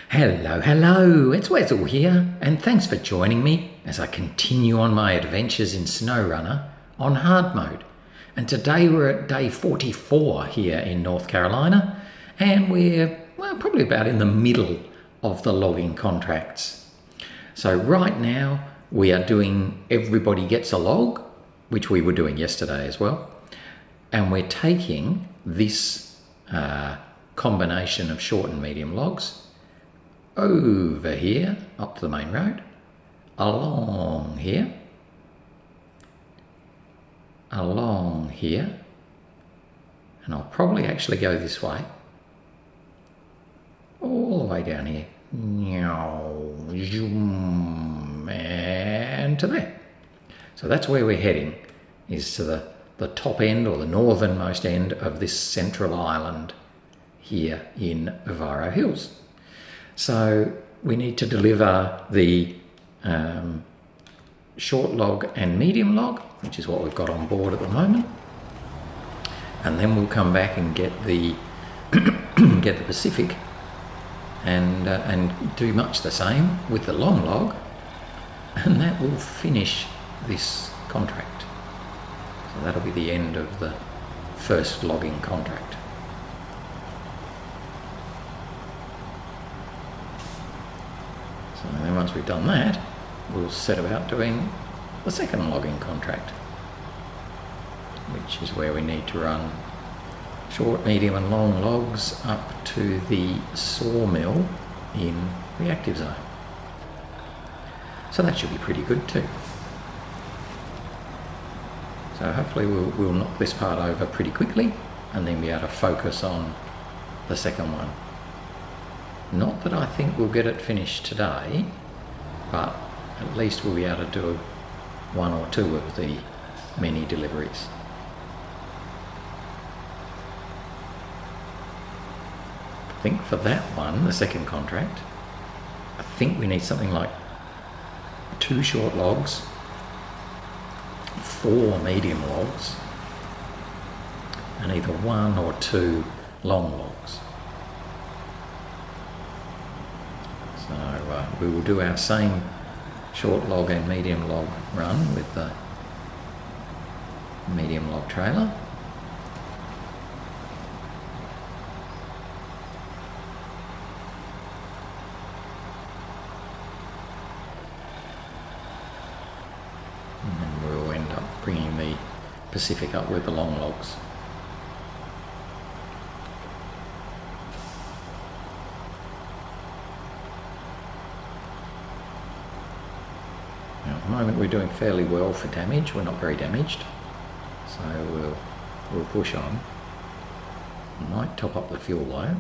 Hello, hello, it's Wessel here, and thanks for joining me as I continue on my adventures in SnowRunner on hard mode. And today we're at day 44 here in North Carolina, and we're probably about in the middle of the logging contracts. So right now we are doing Everybody Gets a Log, which we were doing yesterday as well, and we're taking this combination of short and medium logs over here, up to the main road, along here, and I'll probably actually go this way, all the way down here, and to there. So that's where we're heading, is to the top end or the northernmost end of this central island here in Oviro Hills. So we need to deliver the short log and medium log, which is what we've got on board at the moment, and then we'll come back and get the get the Pacific and do much the same with the long log, and that will finish this contract. So that'll be the end of the first logging contract. And then once we've done that, we'll set about doing the second logging contract, which is where we need to run short, medium and long logs up to the Sawmill in Reactive Zone. So that should be pretty good too. So hopefully we'll knock this part over pretty quickly and then be able to focus on the second one. Not that I think we'll get it finished today, but at least we'll be able to do one or two of the many deliveries. I think for that one, the second contract, I think we need something like 2 short logs, 4 medium logs, and either 1 or 2 long logs. So we will do our same short log and medium log run with the medium log trailer. And then we'll end up bringing the Pacific up with the long logs. At the moment we're doing fairly well for damage. We're not very damaged, so we'll push on. Might top up the fuel load.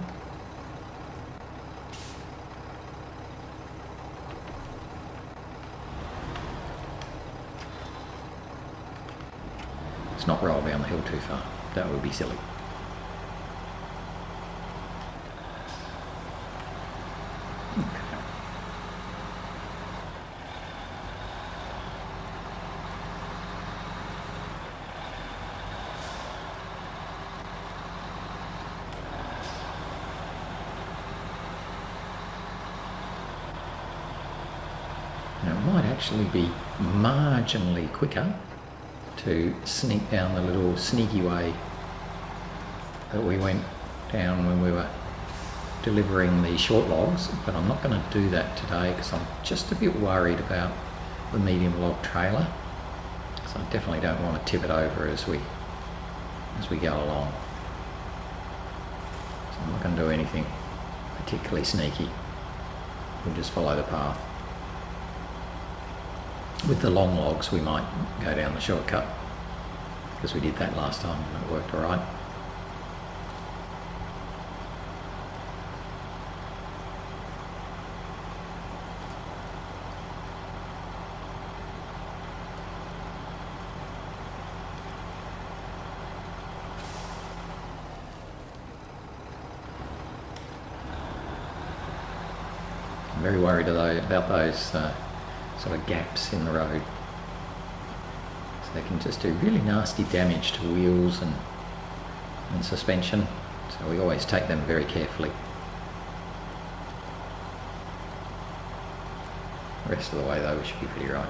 Let's not roll down the hill too far. That would be silly. Now it might actually be marginally quicker to sneak down the little sneaky way that we went down when we were delivering the short logs, but I'm not going to do that today because I'm just a bit worried about the medium log trailer, so I definitely don't want to tip it over as we go along. So I'm not going to do anything particularly sneaky. We'll just follow the path. With the long logs we might go down the shortcut because we did that last time and it worked alright. I'm very worried about those sort of gaps in the road. So they can just do really nasty damage to wheels and suspension. So we always take them very carefully. The rest of the way though we should be pretty right.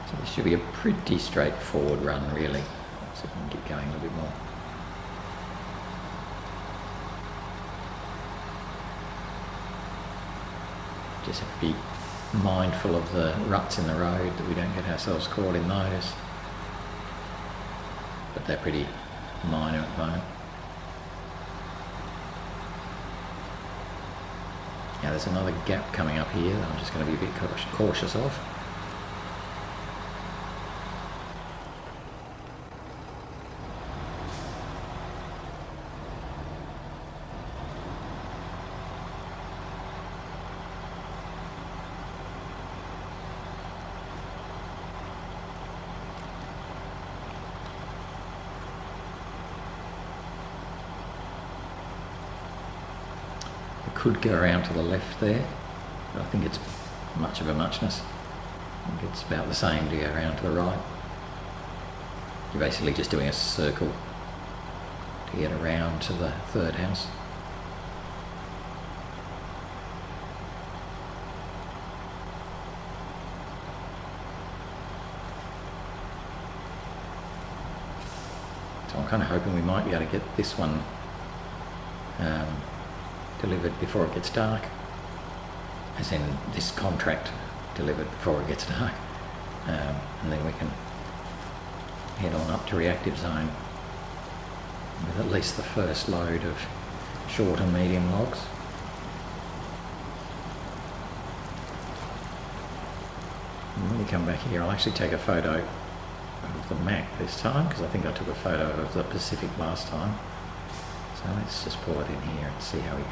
So this should be a pretty straightforward run really. So we can get going a little bit more. Just have to be mindful of the ruts in the road that we don't get ourselves caught in those. But they're pretty minor at the moment. Now there's another gap coming up here that I'm just going to be a bit cautious of. Could go around to the left there, but I think it's much of a muchness. I think it's about the same to go around to the right. You're basically just doing a circle to get around to the third house. So I'm kind of hoping we might be able to get this one delivered before it gets dark, as in this contract delivered before it gets dark, and then we can head on up to Reactive Zone with at least the first load of short and medium logs. And when we come back here, I'll actually take a photo of the Mack this time, because I think I took a photo of the Pacific last time. So let's just pull it in here and see how we go.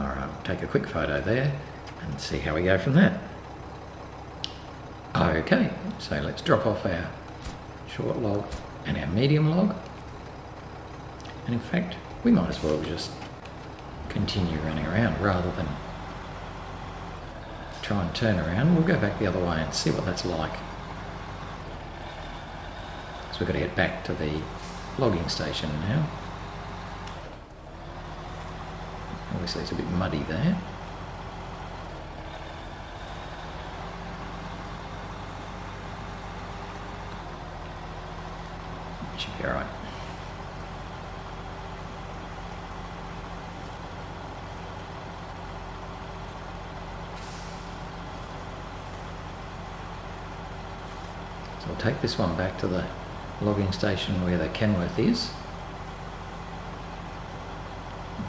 Alright, we'll take a quick photo there and see how we go from that. Okay, so let's drop off our short log and our medium log. And in fact, we might as well just continue running around rather than try and turn around. We'll go back the other way and see what that's like. So we've got to get back to the logging station now. Obviously it's a bit muddy there. It should be alright. So I'll take this one back to the logging station where the Kenworth is.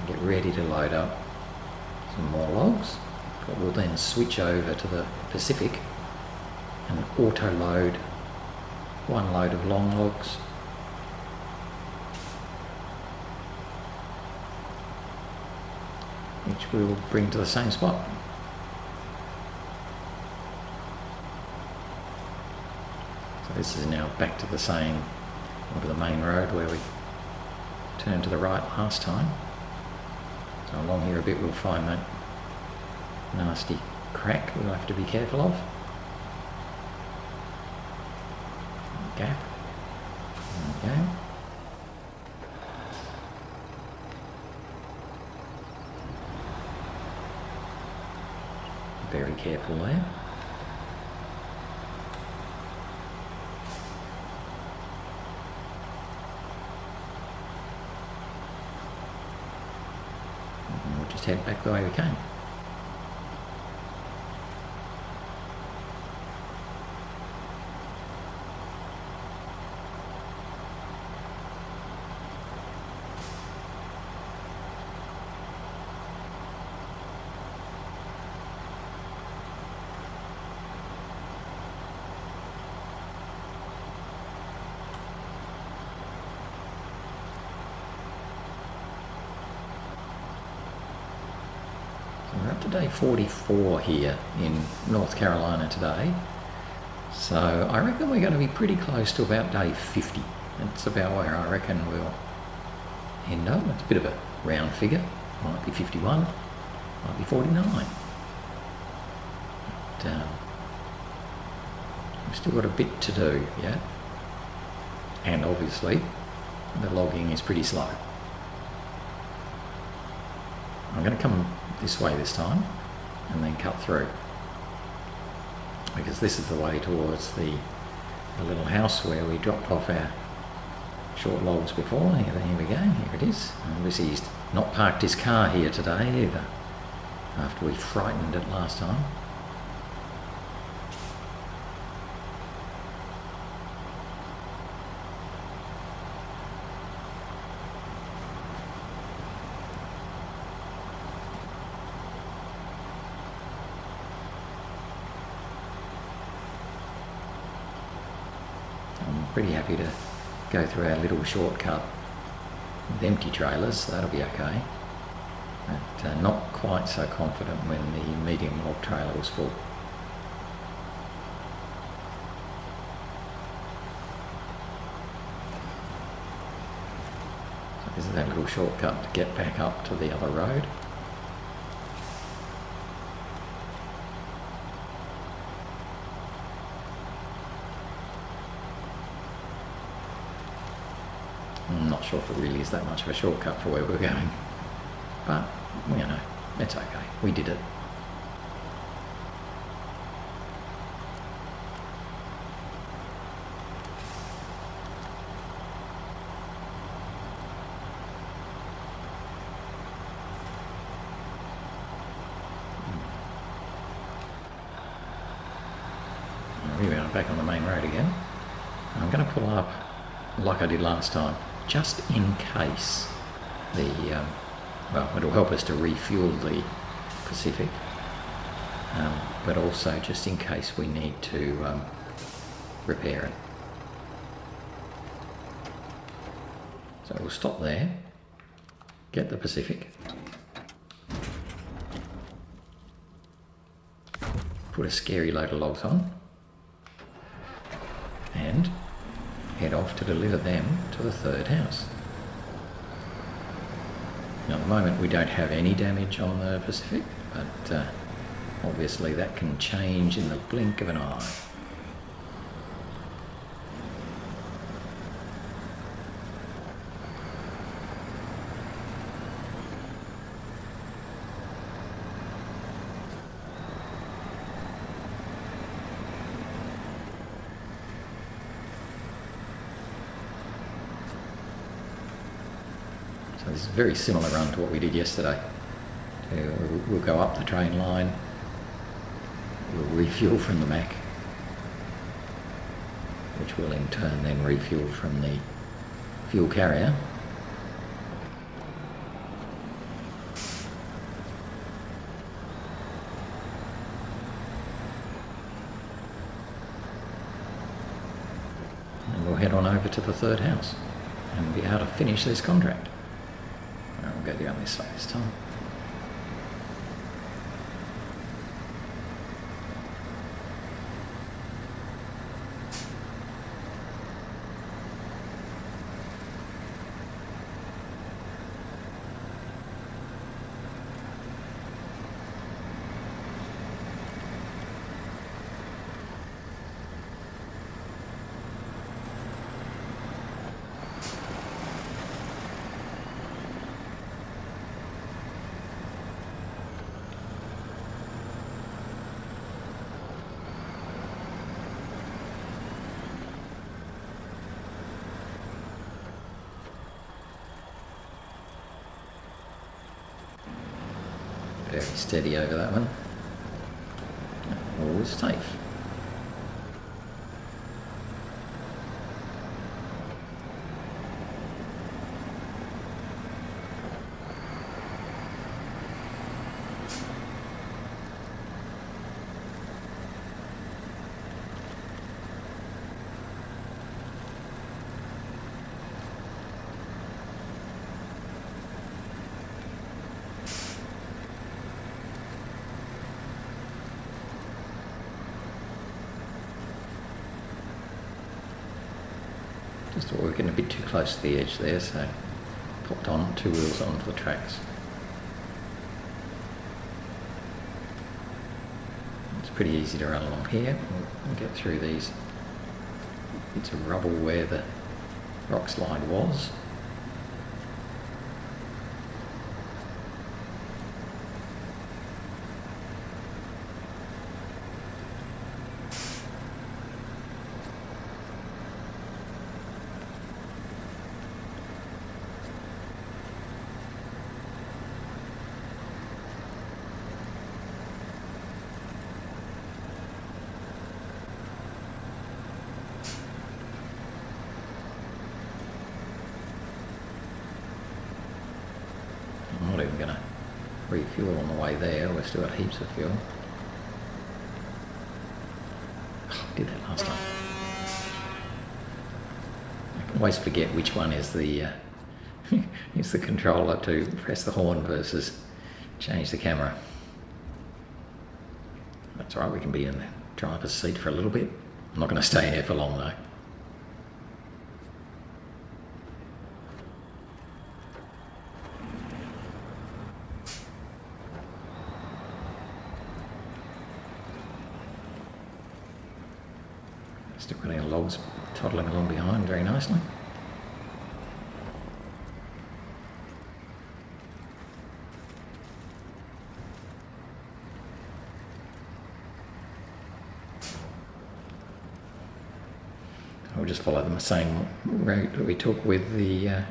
Get ready to load up some more logs, but we'll then switch over to the Pacific and auto load one load of long logs, which we will bring to the same spot. So this is now back to the same, or to the main road where we turned to the right last time. So along here a bit we'll find that nasty crack we'll have to be careful of. Gap. There we go. Very careful there. Just head back the way we came. We're up to day 44 here in North Carolina today. So I reckon we're going to be pretty close to about day 50. That's about where I reckon we'll end up. It's a bit of a round figure. Might be 51, might be 49. But, we've still got a bit to do yet. And obviously the logging is pretty slow. I'm going to come this way this time and then cut through, because this is the way towards the little house where we dropped off our short logs before. Here we go, here it is. Obviously he's not parked his car here today either, after we frightened it last time. Pretty happy to go through our little shortcut with empty trailers, so that'll be okay. But not quite so confident when the medium log trailer was full. So this is our little shortcut to get back up to the other road. I'm not sure if it really is that much of a shortcut for where we're going, but you know, it's okay. We did it. Here we are, back on the main road again. I'm going to pull up like I did last time, just in case the, well, it'll help us to refuel the Pacific, but also just in case we need to repair it. So we'll stop there, get the Pacific, put a scary load of logs on, and head off to deliver them to the third house. Now at the moment we don't have any damage on the Pacific, but obviously that can change in the blink of an eye. So this is a very similar run to what we did yesterday. We'll go up the train line, we'll refuel from the Mack, which will in turn then refuel from the fuel carrier. And we'll head on over to the third house and be able to finish this contract. We'll go down this way this time. Very steady over that one. Always safe. Just thought we were getting a bit too close to the edge there, so popped on 2 wheels onto the tracks. It's pretty easy to run along here. We'll get through these bits of rubble where the rock slide was. I'm not even going to refuel on the way there, we've still got heaps of fuel. Oh, I did that last time. I can always forget which one is the is the controller to press the horn versus change the camera. That's alright, we can be in the driver's seat for a little bit. I'm not going to stay here for long though. Still got our logs toddling along behind very nicely. We'll just follow the same route that we took with the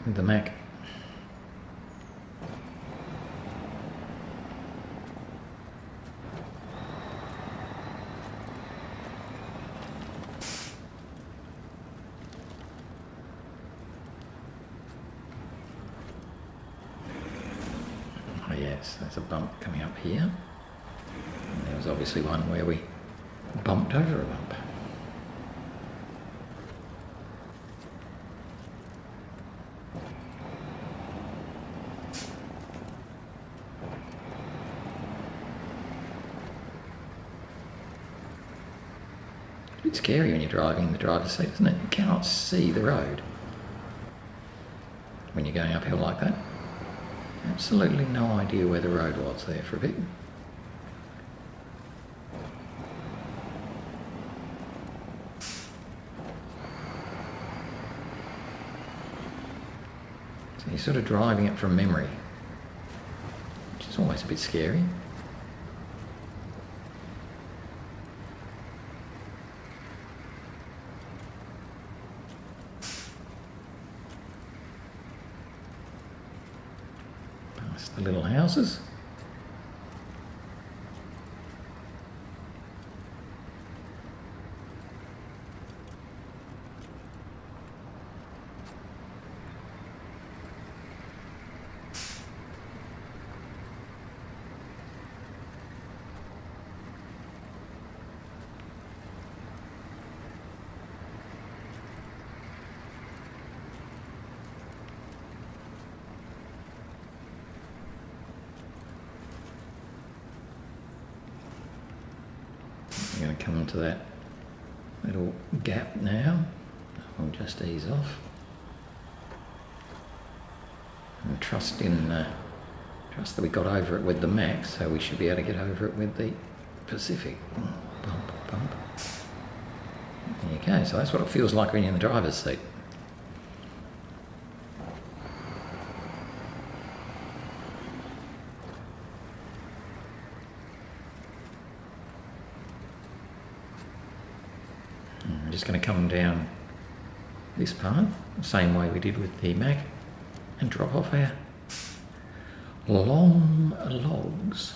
Mack. Oh yes, there's a bump coming up here. And there was obviously one where we bumped over a bump. It's a bit scary when you're driving in the driver's seat, isn't it? You cannot see the road when you're going uphill like that. Absolutely no idea where the road was there for a bit. So you're sort of driving it from memory, which is always a bit scary. Past the little houses. We're going to come into that little gap now. I'll just ease off and trust that we got over it with the Mack, so we should be able to get over it with the Pacific. Bump, bump. There you go. So that's what it feels like when you're in the driver's seat. I'm just going to come down this path, the same way we did with the Mack, and drop off our long logs.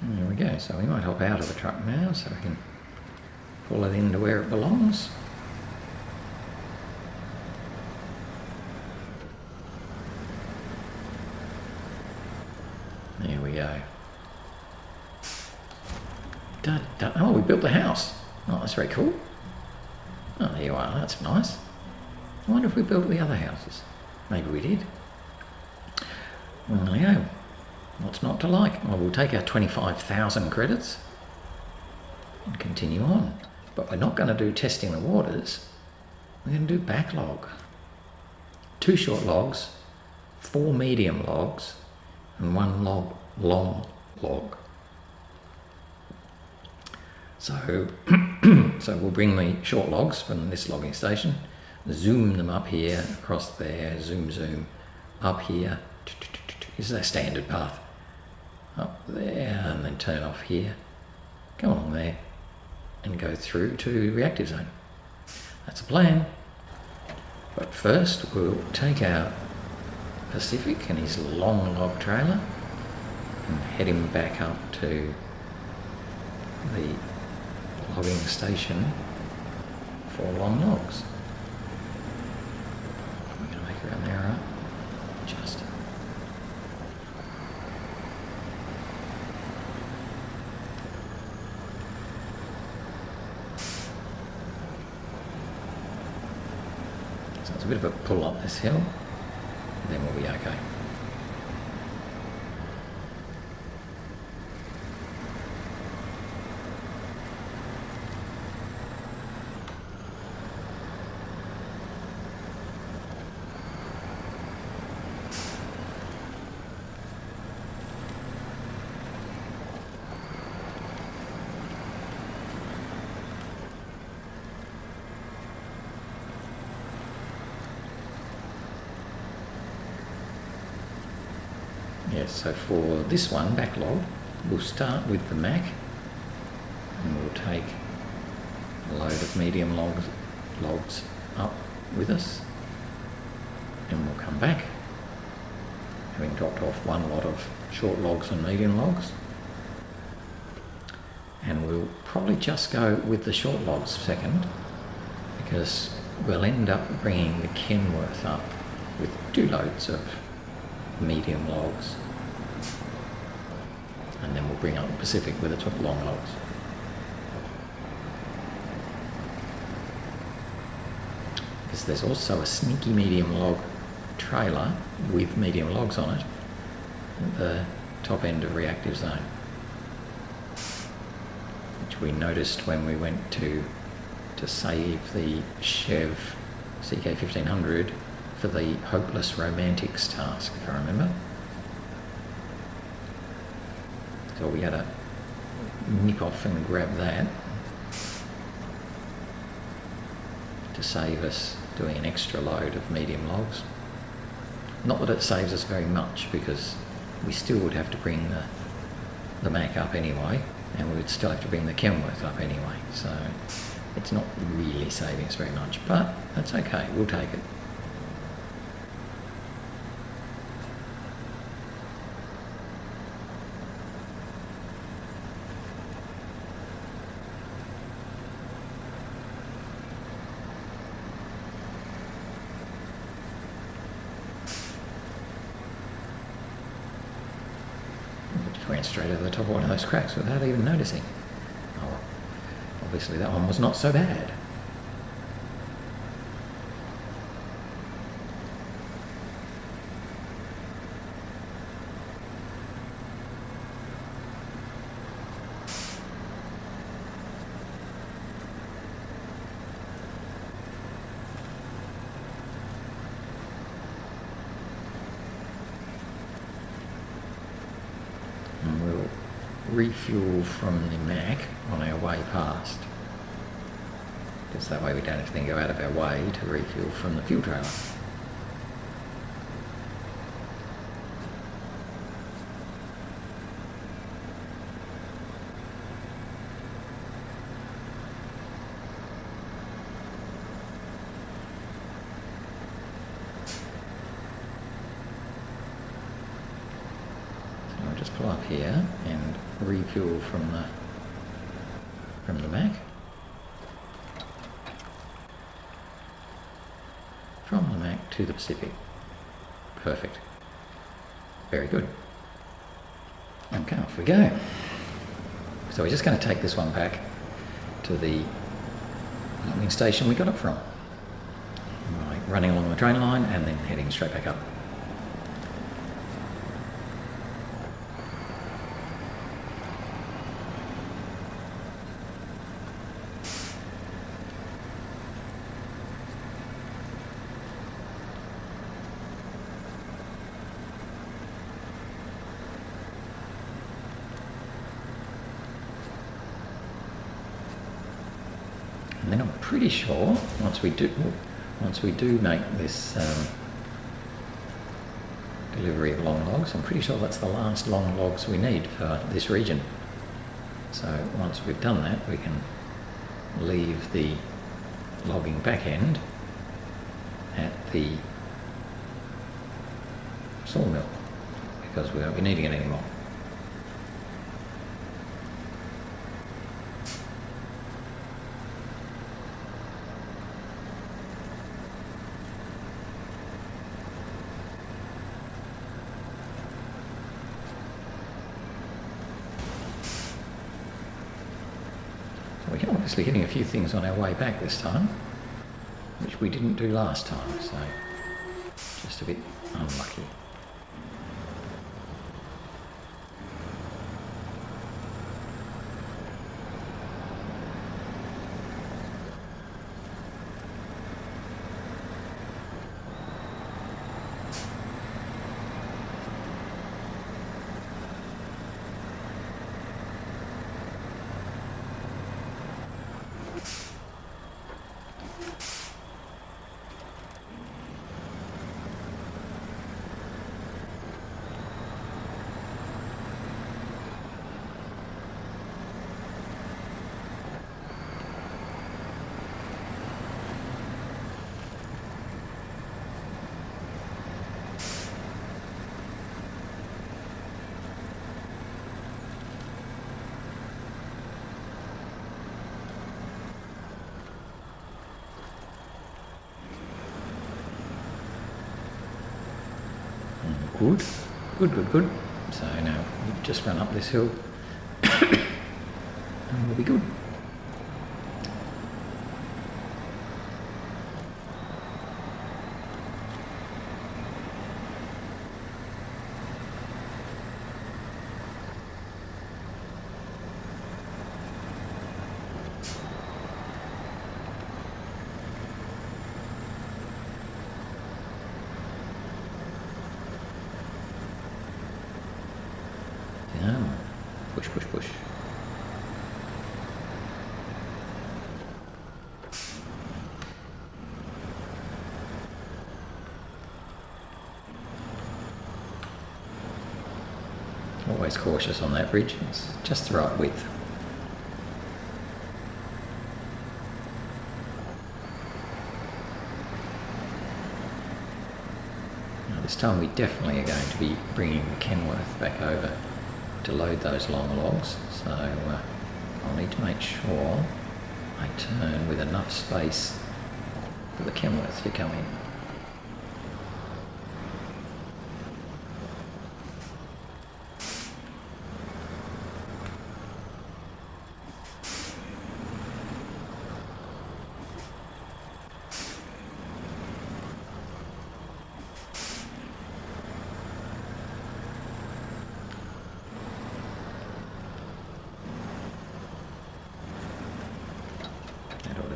There we go, so we might hop out of the truck now so we can pull it into where it belongs. There we go. Oh, we built the house. Oh, that's very cool. Oh, there you are. That's nice. I wonder if we built the other houses. Maybe we did. Well, there you go. What's not to like? Well, we'll take our 25,000 credits and continue on. But we're not going to do testing the waters. We're going to do backlog. 2 short logs, 4 medium logs, and 1 long log. So, so we'll bring the short logs from this logging station, zoom them up here, across there, zoom, zoom, up here. This is our standard path. Up there, and then turn off here, go along there, and go through to Reactive Zone. That's the plan. But first, we'll take our Pacific and his long log trailer and head him back up to the logging station for long logs. We're going to make around there, right? Just. So it's a bit of a pull up this hill, then we'll be okay. Yes, so for this one, backlog, we'll start with the Mack and we'll take a load of medium logs up with us, and we'll come back having dropped off 1 lot of short logs and medium logs, and we'll probably just go with the short logs second because we'll end up bringing the Kenworth up with 2 loads of medium logs, and then we'll bring up the Pacific with its long logs. Because there's also a sneaky medium log trailer with medium logs on it at the top end of Reactive Zone, which we noticed when we went to save the Chev CK1500 for the Hopeless Romantics task, if I remember. So we had to nip off and grab that to save us doing an extra load of medium logs. Not that it saves us very much, because we still would have to bring the Mack up anyway, and we would still have to bring the Kenworth up anyway, so it's not really saving us very much, but that's okay, we'll take it. Went straight over the top of one of those cracks without even noticing. Oh, obviously that one was not so bad. Refuel from the Mack on our way past, because that way we don't have to go out of our way to refuel from the fuel trailer. So I'll just pull up here and refuel from the Mack. to the Pacific. Perfect. Very good. Okay, off we go. So we're just going to take this one back to the logging station we got it from. Right, running along the train line and then heading straight back up. And then I'm pretty sure once we do make this delivery of long logs, I'm pretty sure that's the last long logs we need for this region. So once we've done that, we can leave the logging back end at the sawmill because we won't be needing it anymore. We're obviously hitting a few things on our way back this time, which we didn't do last time, so just a bit unlucky. Good, good, good, good. So now we just run up this hill and we'll be good. Push, push, push. Always cautious on that bridge, it's just the right width. Now this time we definitely are going to be bringing the Kenworth back over to load those long logs, so I'll need to make sure I turn with enough space for the Kenworth to come in.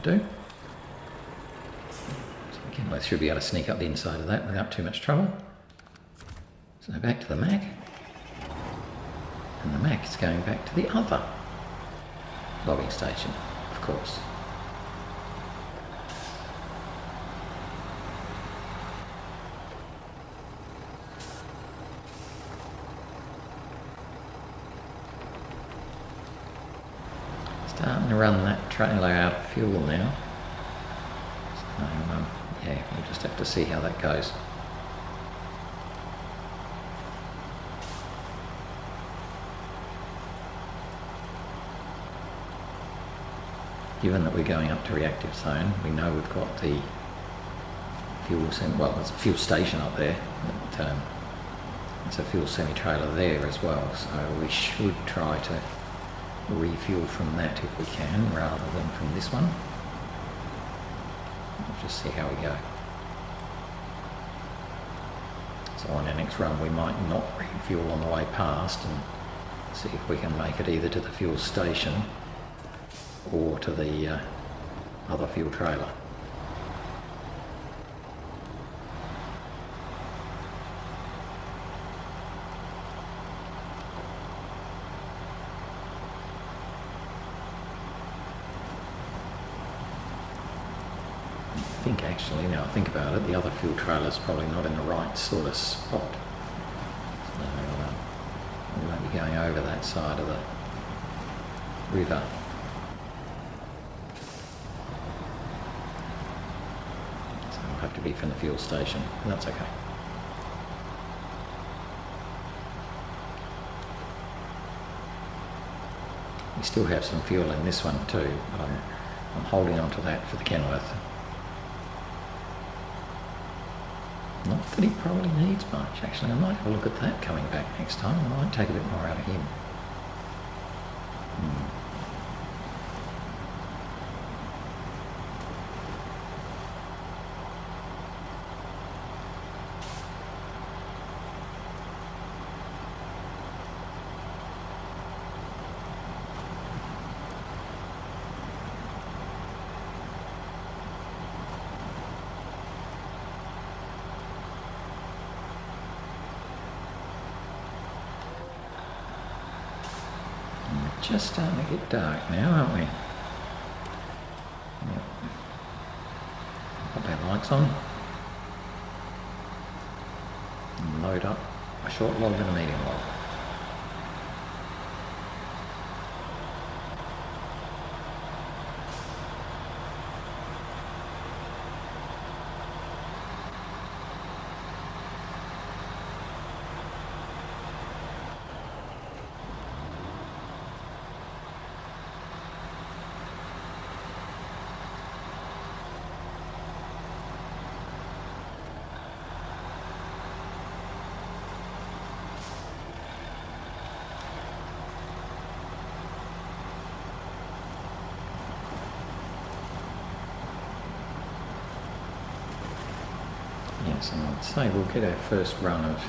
Do. So again, I should be able to sneak up the inside of that without too much trouble. So back to the Mack, and the Mack is going back to the other logging station, of course. Starting to run that trailer out of fuel now. So, yeah, we'll just have to see how that goes. Given that we're going up to Reactive Zone, we know we've got the well, there's a fuel station up there, but there's a fuel semi-trailer there as well, so we should try to refuel from that if we can, rather than from this one. We'll just see how we go. So on our next run we might not refuel on the way past and see if we can make it either to the fuel station or to the other fuel trailer. I think actually, now I think about it, the other fuel trailer's probably not in the right sort of spot. So we won't be going over that side of the river. So it'll have to be from the fuel station, and that's okay. We still have some fuel in this one too, but I'm holding on to that for the Kenworth. Not that he probably needs much, actually. I might have a look at that coming back next time. I might take a bit more out of him. Just starting to get dark now, aren't we? Yep. Put our lights on. And load up a short log and a medium log. Yes, and I'd say we'll get our first run of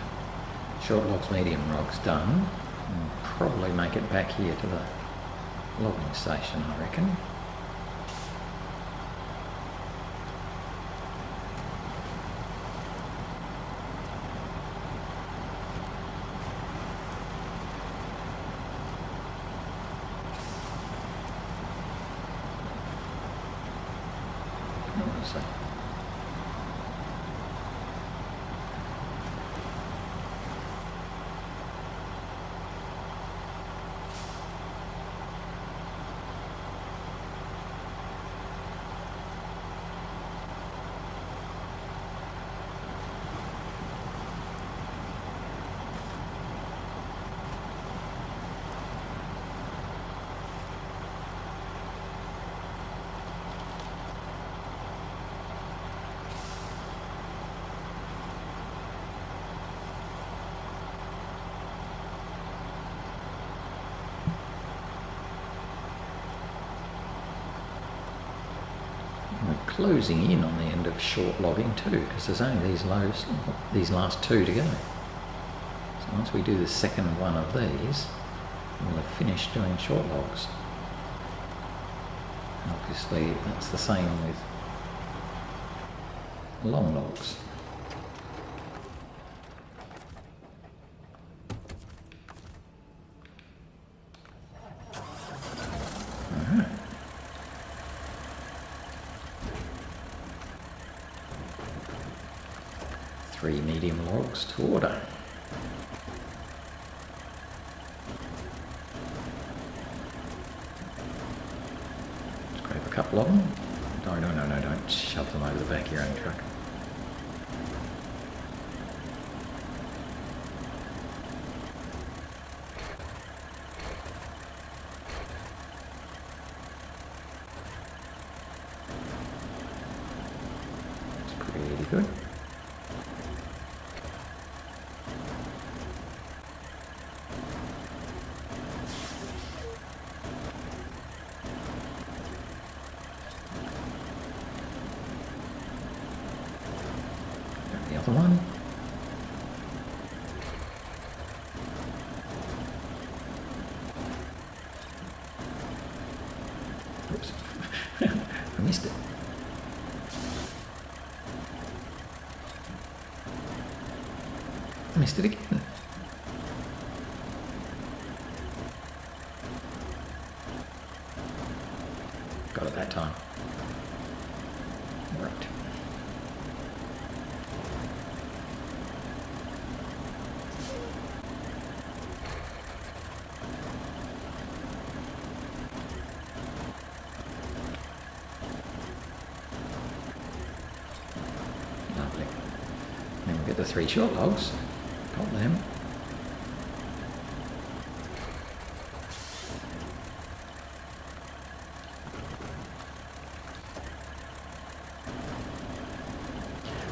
short logs, medium logs done, and probably make it back here to the logging station, I reckon. So, we're closing in on the end of short logging too, because there's only these last two to go. So once we do the second one of these, we'll have finished doing short logs. And obviously that's the same with long logs. Alright. Three medium logs to order. Let's grab a couple of them. No, don't shove them over the back of your own truck. It's pretty Pretty good. The other one. Oops. I missed it. I missed it again. Got it that time. Right. Lovely. Then we'll get the 3 short logs. Got them.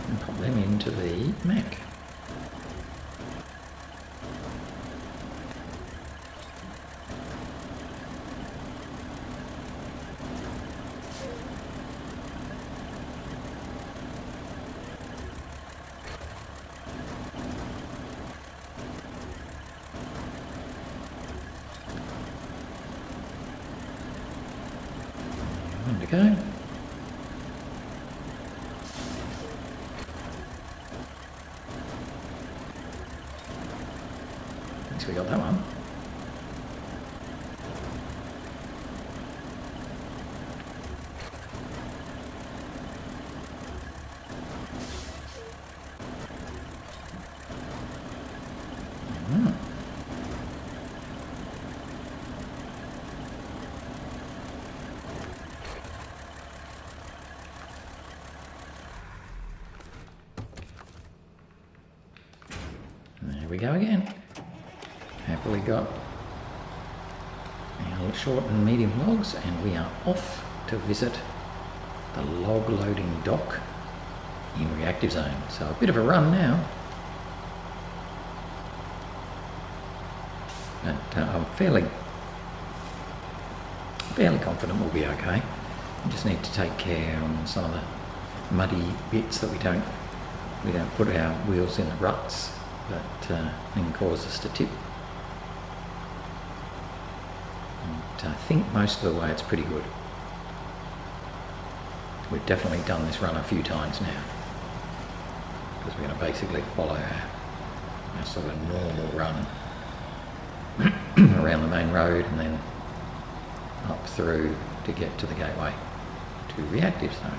And pop them into the Mack. One to go. At least we got that one. There we go again. Happily got our short and medium logs, and we are off to visit the log loading dock in Reactive Zone. So a bit of a run now. But I'm fairly confident we'll be okay. We just need to take care on some of the muddy bits that we don't put our wheels in the ruts that then cause us to tip. And I think most of the way it's pretty good. We've definitely done this run a few times now, because we're going to basically follow our sort of normal run around the main road and then up through to get to the gateway to Reactive Zone.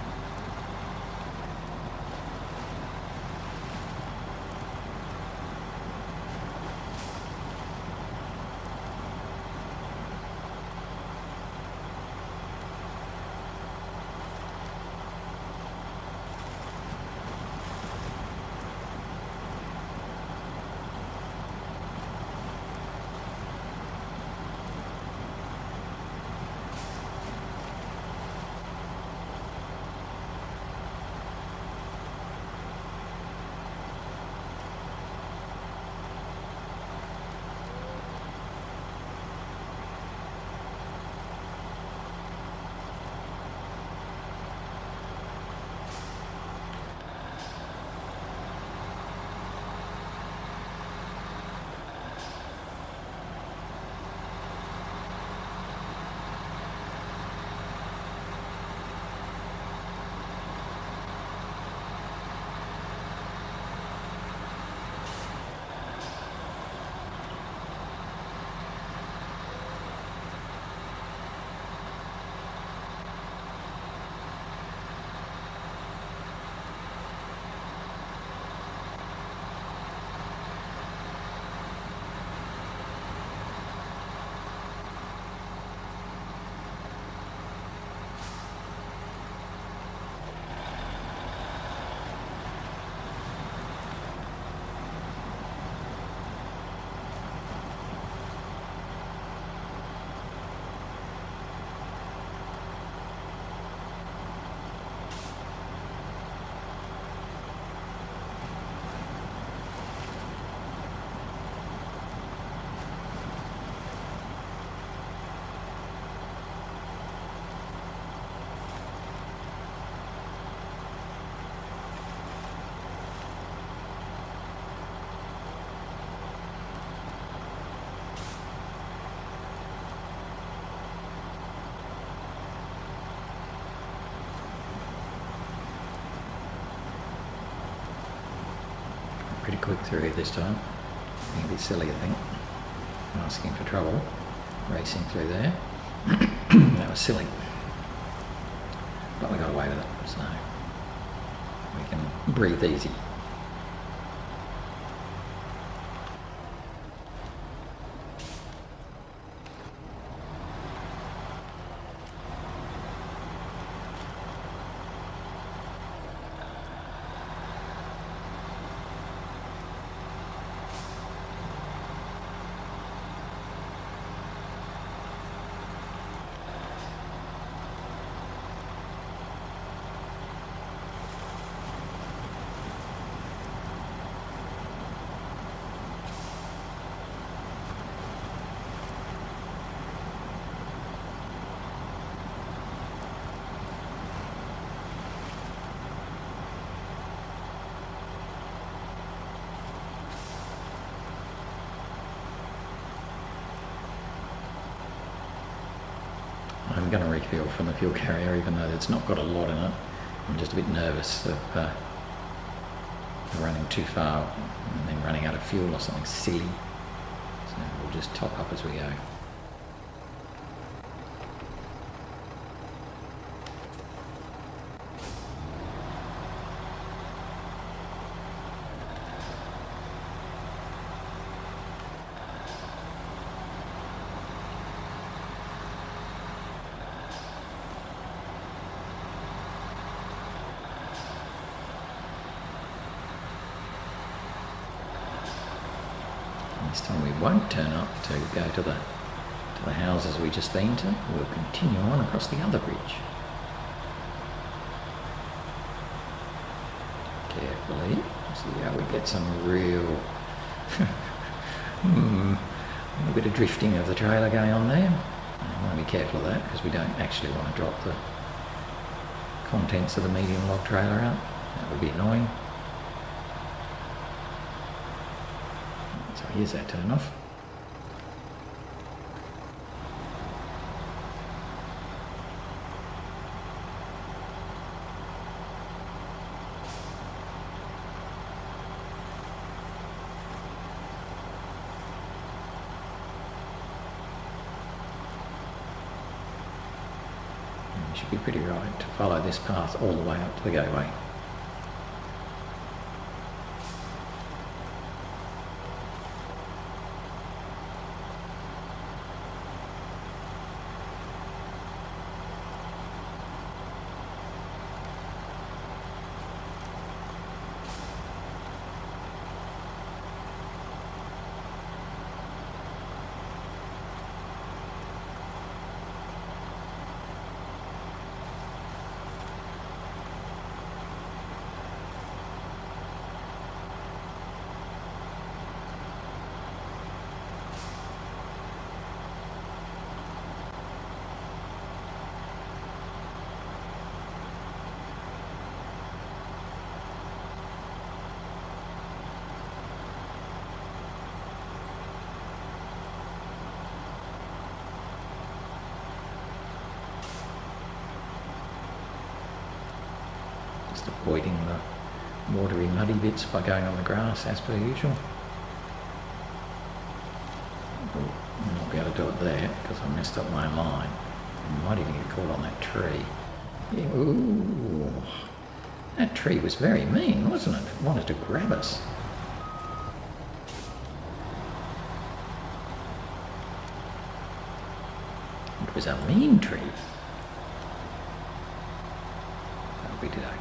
pretty quick through here this time. Being a bit silly, I think. Asking for trouble. Racing through there. That was silly. But we got away with it, so we can breathe easy. I'm going to refuel from the fuel carrier, even though it's not got a lot in it. I'm just a bit nervous of running too far and then running out of fuel or something silly. So we'll just top up as we go. This time we won't turn up to go to the houses we just been to. We'll continue on across the other bridge. Carefully. See how we get some real a bit of drifting of the trailer going on there. I want to be careful of that because we don't actually want to drop the contents of the medium log trailer out. That would be annoying. So here's that turn off. You should be pretty right to follow this path all the way up to the gateway. Just avoiding the watery muddy bits by going on the grass as per usual. I'll not be able to do it there because I messed up my line. I might even get caught on that tree. Yeah, ooh, that tree was very mean, wasn't it? It wanted to grab us. It was a mean tree. But we did okay.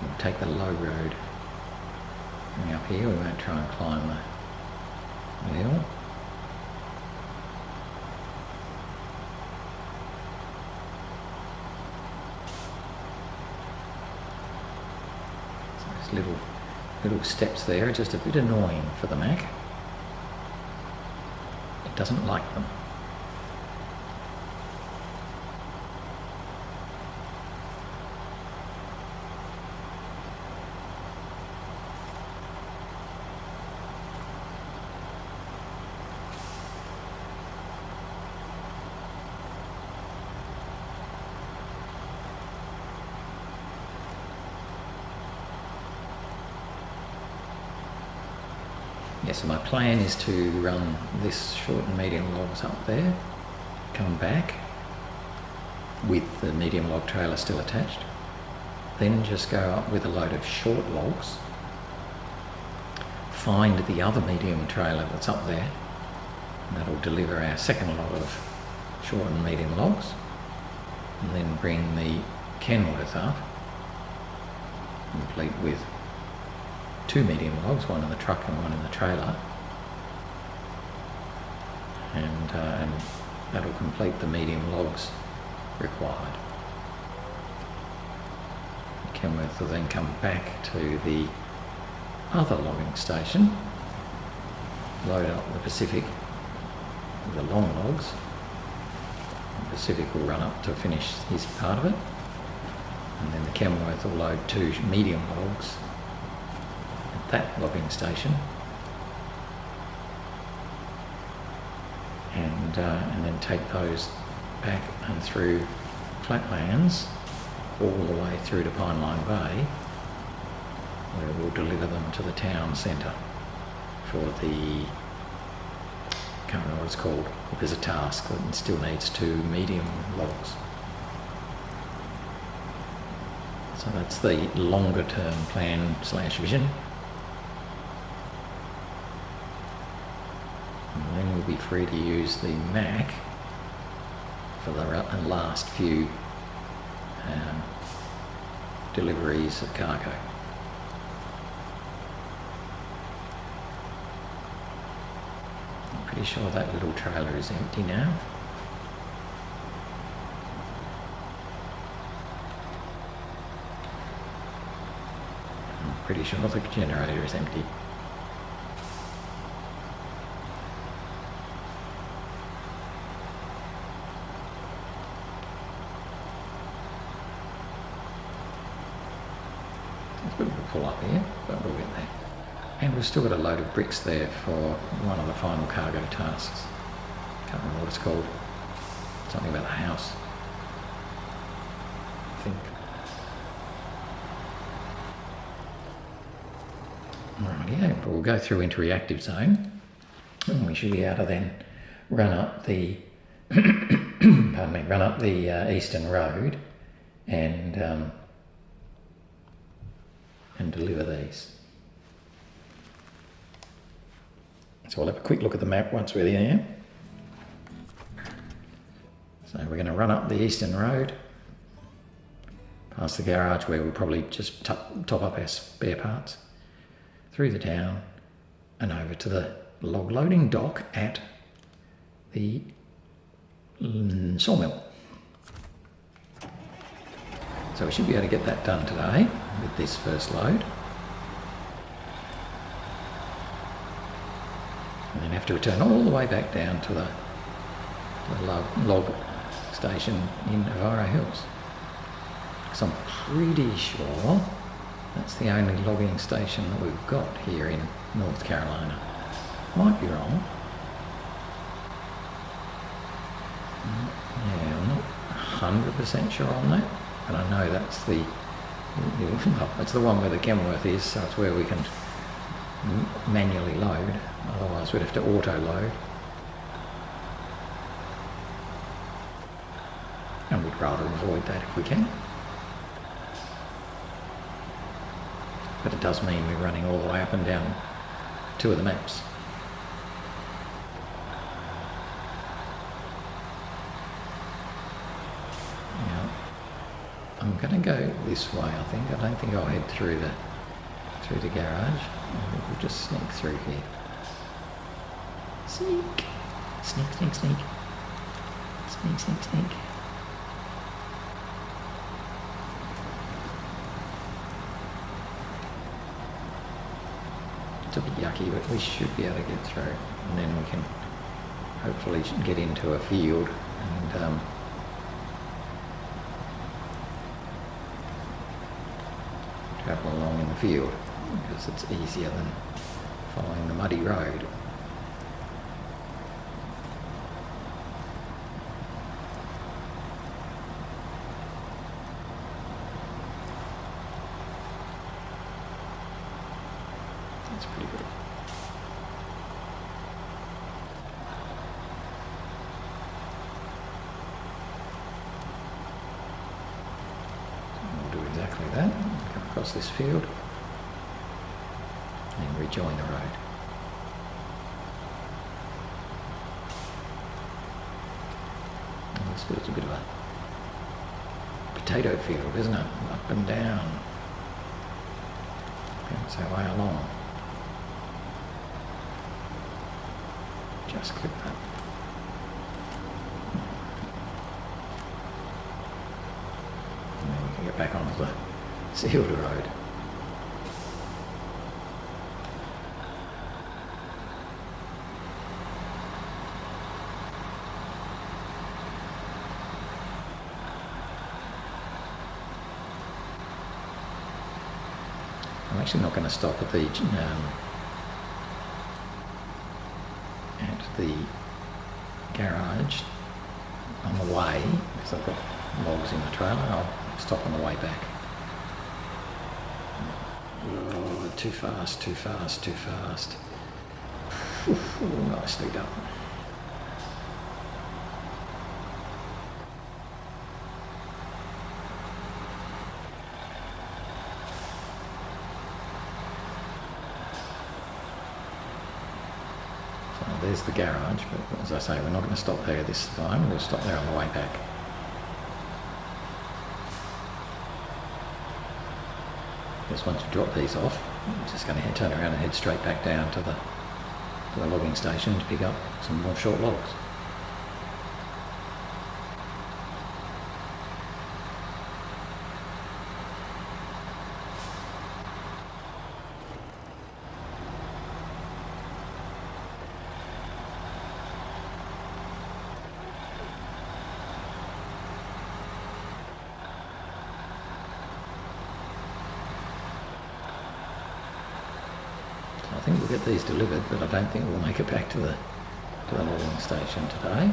We'll take the low road. Coming up here, we won't try and climb the hill. So those little steps there are just a bit annoying for the Mack. It doesn't like them. Yeah, so my plan is to run this short and medium logs up there, come back with the medium log trailer still attached, then just go up with a load of short logs, find the other medium trailer that's up there, and that'll deliver our second lot of short and medium logs, and then bring the Kenworth up, complete with 2 medium logs, one in the truck and one in the trailer, and that'll complete the medium logs required. Kenworth will then come back to the other logging station, load up the Pacific with the long logs. The Pacific will run up to finish his part of it, and then the Kenworth will load 2 medium logs at that logging station, and then take those back and through flatlands all the way through to Pineline Bay, where we'll deliver them to the town centre for the, I can't remember what it's called, but there's a task that still needs 2 medium logs. So that's the longer term plan / vision. And then we'll be free to use the Mack for the last few deliveries of cargo. I'm pretty sure that little trailer is empty now. I'm pretty sure the generator is empty. It's a bit of a pull up here, but we'll get there. And we've still got a load of bricks there for one of the final cargo tasks. Can't remember what it's called. Something about the house, I think. Rightio, but we'll go through into Reactive Zone, and we should be able to then run up the pardon me, run up the eastern road and deliver these. So we'll have a quick look at the map once we're there. So we're going to run up the eastern road, past the garage where we'll probably just top up our spare parts, through the town and over to the log loading dock at the Sawmill. So we should be able to get that done today with this first load. And then have to return all the way back down to the log station in Oviro Hills. Because I'm pretty sure that's the only logging station that we've got here in North Carolina. Might be wrong. Yeah, I'm not 100% sure on that, but I know that's it's the one where the Kenworth is, so it's where we can manually load. Otherwise we'd have to auto load. And we'd rather avoid that if we can. But it does mean we're running all the way up and down 2 of the maps. Now, I'm going to go this way, I think. I don't think I'll head through the garage. I think we'll just sneak through here. Sneak! Sneak, sneak, sneak. Sneak, sneak, sneak. It's a bit yucky, but we should be able to get through, and then we can hopefully get into a field and travel along in the field, because it's easier than following the muddy road. That's pretty good. across this field and rejoin the road. And this feels a bit of a potato field, isn't it? Up and down. That's our way along. Just click that. And then we can get back onto the sealed road. I'm actually not going to stop at the garage on the way because I've got logs in the trailer. I'll stop on the way back. Oh, too fast, too fast, too fast. Ooh, nicely done. There's the garage, but as I say, we're not going to stop there this time. We'll stop there on the way back. Because once we drop these off, we're just going to turn around and head straight back down to the logging station to pick up some more short logs. I think we'll get these delivered, but I don't think we'll make it back to the logging station today.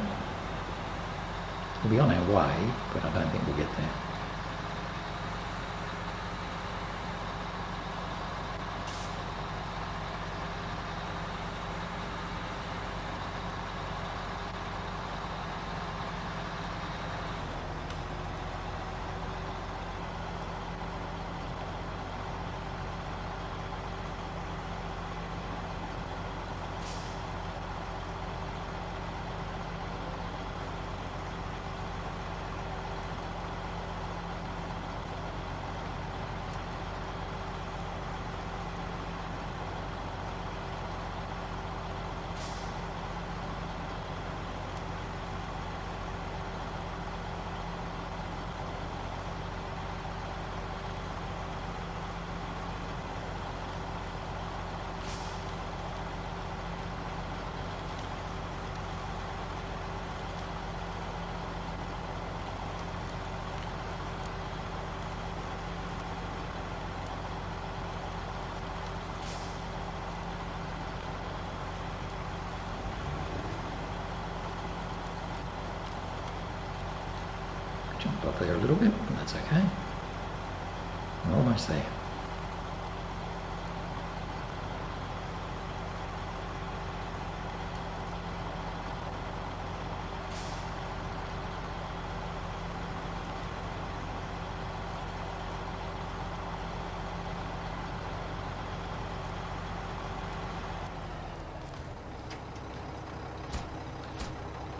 We'll be on our way, but I don't think we'll get there. Jump up there a little bit, but that's okay. We're almost there.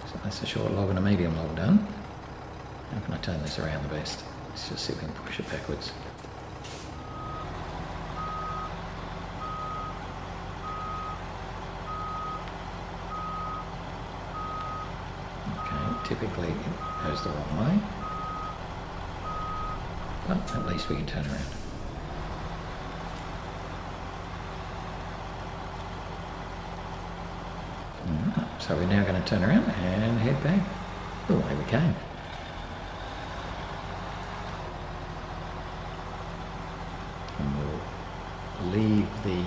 So that's a short log and a medium log done. How can I turn this around the best? Let's just see if we can push it backwards. Okay, typically it goes the wrong way, but at least we can turn around. Alright, so we're now going to turn around and head back the way we came. Leave the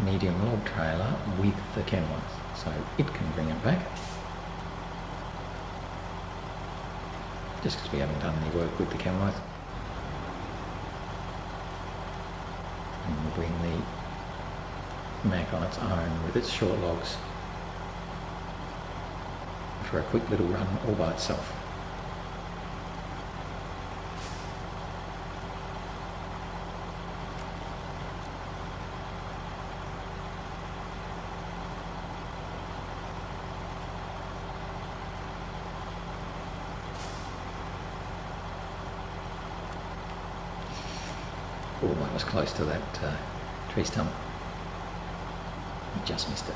medium log trailer with the Kenworth so it can bring it back, just because we haven't done any work with the Kenworth. And we'll bring the Mack on its own with its short logs for a quick little run all by itself. Oh, that was close to that tree stump. He just missed it.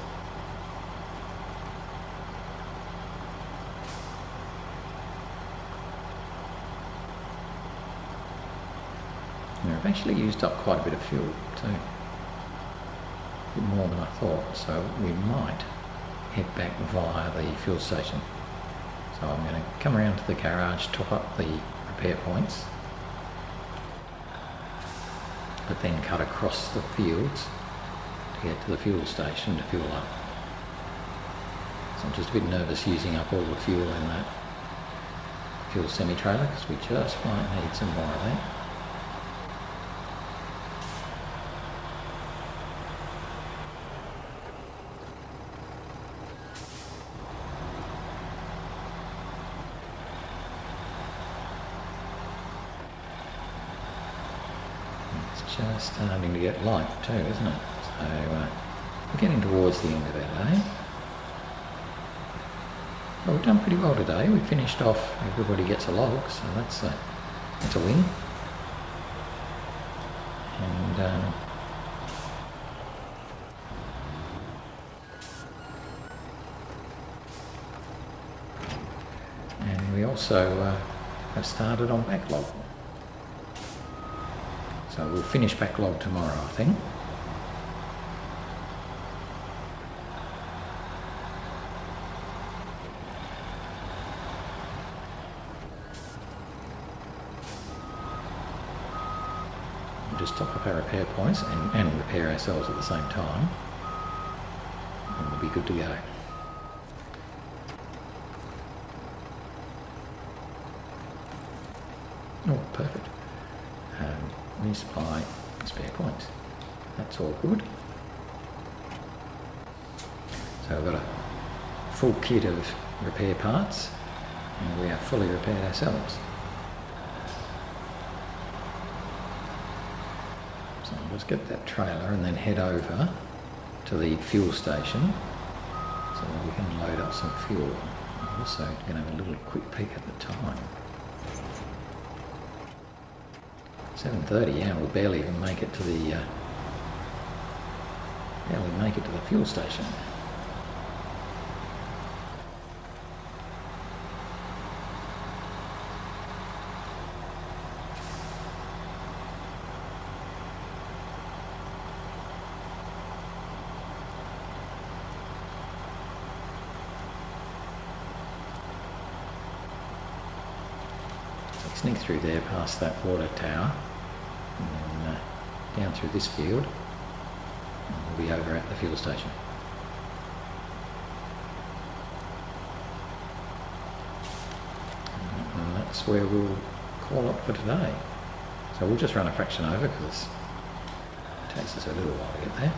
Now, I've actually used up quite a bit of fuel too. A bit more than I thought, so we might head back via the fuel station. So I'm going to come around to the garage, top up the repair points, but then cut across the fields to get to the fuel station to fuel up. So I'm just a bit nervous using up all the fuel in that fuel semi-trailer because we just might need some more of that. Just starting to get light too, isn't it? So we're getting towards the end of our day. Well, we've done pretty well today. We finished off, everybody gets a log, so that's a win. And we also have started on Backlog. So we'll finish Backlog tomorrow, I think. We'll just top up our repair points and repair ourselves at the same time. And we'll be good to go. Oh, perfect. Resupply spare points. That's all good. So we've got a full kit of repair parts and we are fully repaired ourselves. So we'll just get that trailer and then head over to the fuel station so that we can load up some fuel. I'm also going to have a little quick peek at the time. 7:30, yeah, we'll barely even make it to the fuel station. Sneak through there past that water tower and then down through this field and we'll be over at the fuel station. And that's where we'll call it for today. So we'll just run a fraction over because it takes us a little while to get there.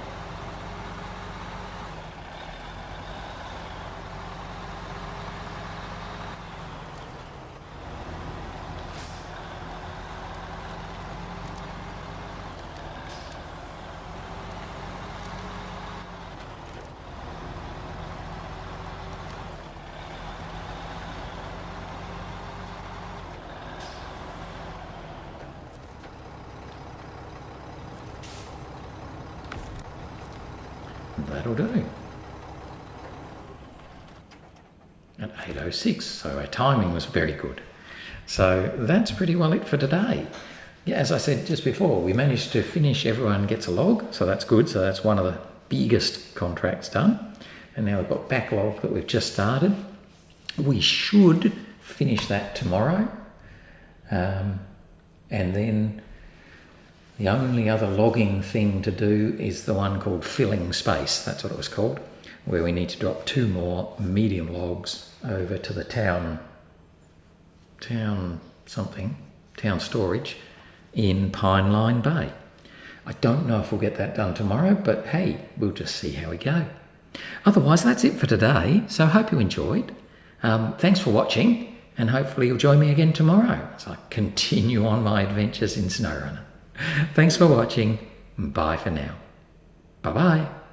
That'll do. At 8:06, so our timing was very good. So that's pretty well it for today. Yeah, as I said just before, we managed to finish Everyone Gets a Log, so that's good. So that's one of the biggest contracts done. And now we've got Backlog that we've just started. We should finish that tomorrow. And then the only other logging thing to do is the one called Filling Space, that's what it was called, where we need to drop 2 more medium logs over to the town storage in Pine Line Bay. I don't know if we'll get that done tomorrow, but hey, we'll just see how we go. Otherwise, that's it for today, so I hope you enjoyed. Thanks for watching, and hopefully you'll join me again tomorrow as I continue on my adventures in SnowRunner. Thanks for watching. Bye for now. Bye-bye.